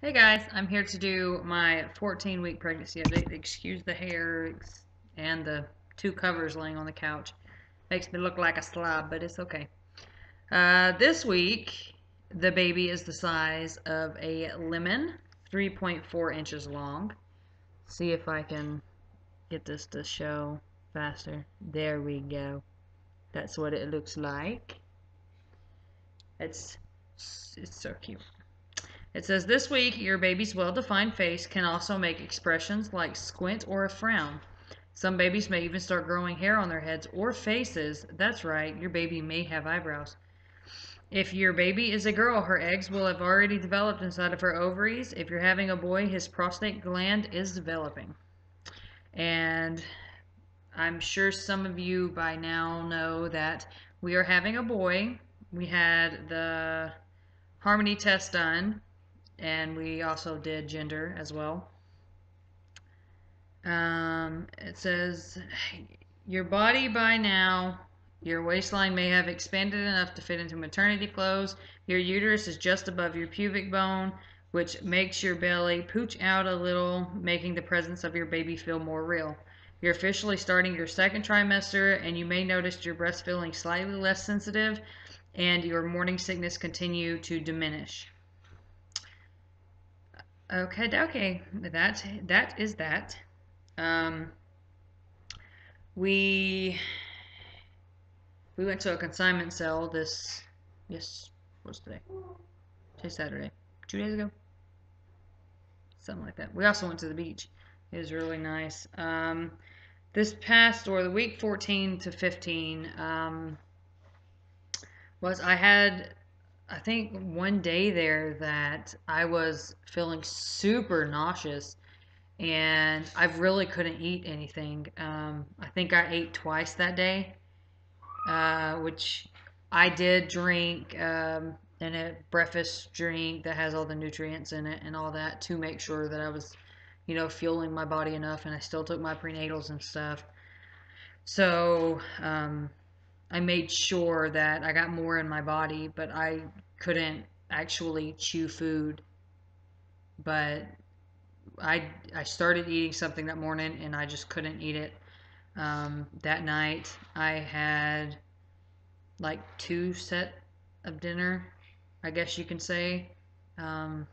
Hey guys, I'm here to do my 14-week pregnancy update. Excuse the hair and the two covers laying on the couch. Makes me look like a slob, but it's okay. This week, the baby is the size of a lemon, 3.4 inches long. See if I can get this to show faster. There we go. That's what it looks like. It's so cute. It says this week your baby's well-defined face can also make expressions like squint or a frown. Some babies may even start growing hair on their heads or faces. That's right, your baby may have eyebrows. If your baby is a girl, her eggs will have already developed inside of her ovaries. If you're having a boy, his prostate gland is developing. And I'm sure some of you by now know that we are having a boy. We had the Harmony test done, and we also did gender as well. It says, your body by now, your waistline may have expanded enough to fit into maternity clothes. Your uterus is just above your pubic bone, which makes your belly pooch out a little, making the presence of your baby feel more real. You're officially starting your second trimester, and you may notice your breast feeling slightly less sensitive and your morning sickness continue to diminish. Okay, that is that. Um, we we went to a consignment sale yes, what's today? Today's Saturday. 2 days ago, something like that. We also went to the beach. It was really nice. This past or the week 14 to 15 was I had I think one day there that I was feeling super nauseous and I really couldn't eat anything. I think I ate twice that day, which I did drink a breakfast drink that has all the nutrients in it and all that to make sure that I was, fueling my body enough, and I still took my prenatals and stuff. So I made sure that I got more in my body, but I couldn't actually chew food. But I started eating something that morning and I just couldn't eat it. That night I had like two set of dinner, I guess you can say. Um,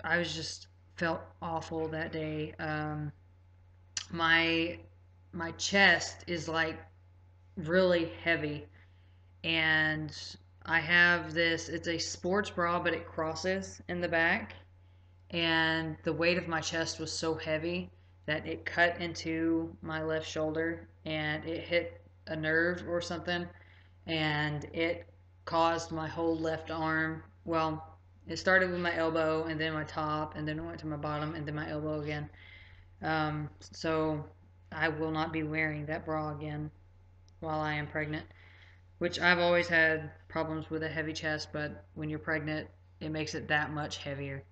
I was just felt awful that day. My my chest is like really heavy, and I have this. It's a sports bra, but it crosses in the back, and the weight of my chest was so heavy that it cut into my left shoulder and it hit a nerve or something, and it caused my whole left arm. Well, it started with my elbow and then my top and then it went to my bottom and then my elbow again. So I will not be wearing that bra again while I am pregnant, which I've always had problems with a heavy chest, but when you're pregnant, it makes it that much heavier.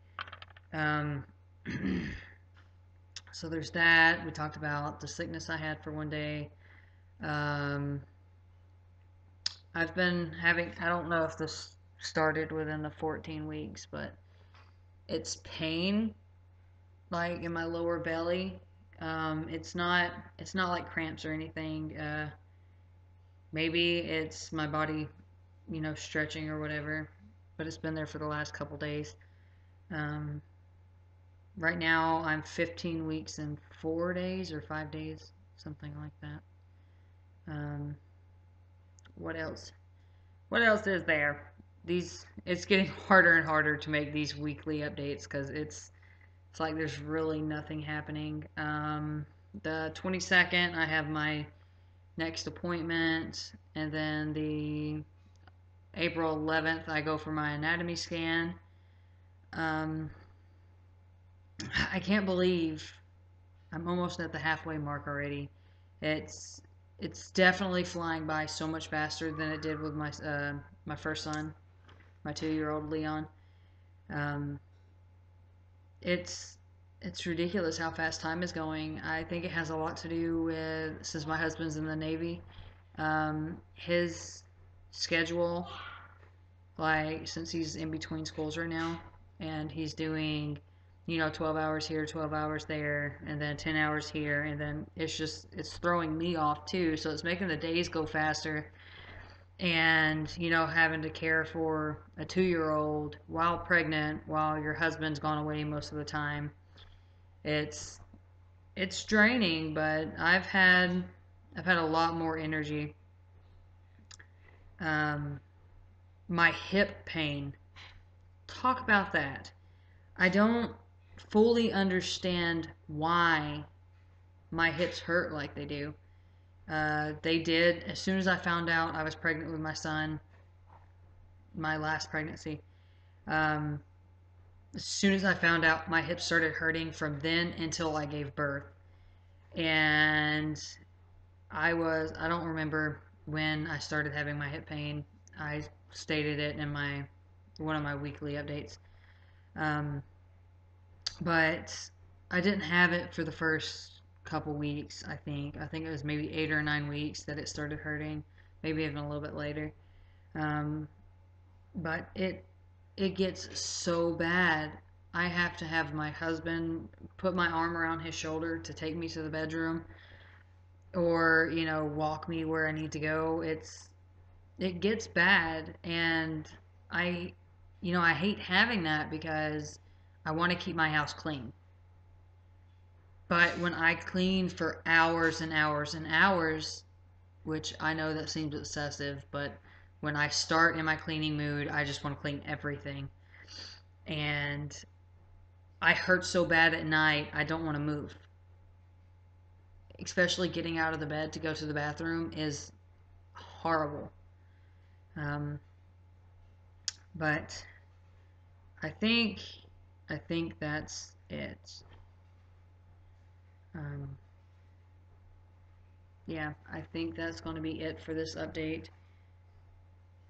Um, so there's that. We talked about the sickness I had for one day. Um, I've been having, I don't know if this started within the 14 weeks, but it's pain like in my lower belly. It's not like cramps or anything. Maybe it's my body, stretching or whatever, but it's been there for the last couple days. Um, right now I'm 15 weeks and 4 days or 5 days, something like that. Um, what else? What else is there? It's getting harder and harder to make these weekly updates because it's like there's really nothing happening. The 22nd, I have my next appointment, and then the April 11th, I go for my anatomy scan. Um, I can't believe I'm almost at the halfway mark already. It's it's definitely flying by so much faster than it did with my first son, my 2-year-old Leon. Um, it's it's ridiculous how fast time is going. I think it has a lot to do with, since my husband's in the Navy, his schedule, like since he's in between schools right now. and he's doing, 12 hours here, 12 hours there, and then 10 hours here, and then it's throwing me off too. So it's making the days go faster. And, having to care for a 2-year-old while pregnant, while your husband's gone away most of the time, it's it's draining, but I've had a lot more energy. Um, my hip pain. Talk about that. I don't fully understand why my hips hurt like they do. They did as soon as I found out I was pregnant with my son, my last pregnancy. Um, as soon as I found out, my hips started hurting from then until I gave birth. And I don't remember when I started having my hip pain. I stated it in one of my weekly updates. Um, but I didn't have it for the first couple weeks, I think. I think it was maybe 8 or 9 weeks that it started hurting, maybe even a little bit later. Um, but it gets so bad. I have to have my husband put my arm around his shoulder to take me to the bedroom, or walk me where I need to go. It gets bad, and I I hate having that because I want to keep my house clean. But when I clean for hours and hours and hours, which I know that seems excessive, but when I start in my cleaning mood, I just want to clean everything. And I hurt so bad at night, I don't want to move. Especially getting out of the bed to go to the bathroom is horrible. Um, but I think I think that's it. Um, yeah, I think that's going to be it for this update.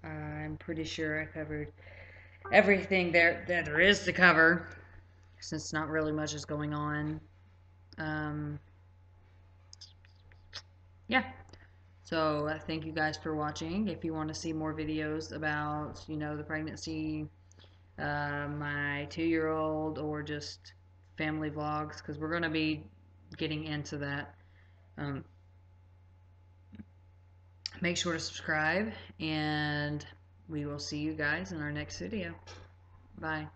I'm pretty sure I covered everything that there is to cover, since not really much is going on. Um, yeah. So thank you guys for watching. If you want to see more videos about, the pregnancy, my 2-year-old, or just family vlogs, because we're going to be getting into that. Um, make sure to subscribe, and we will see you guys in our next video. Bye.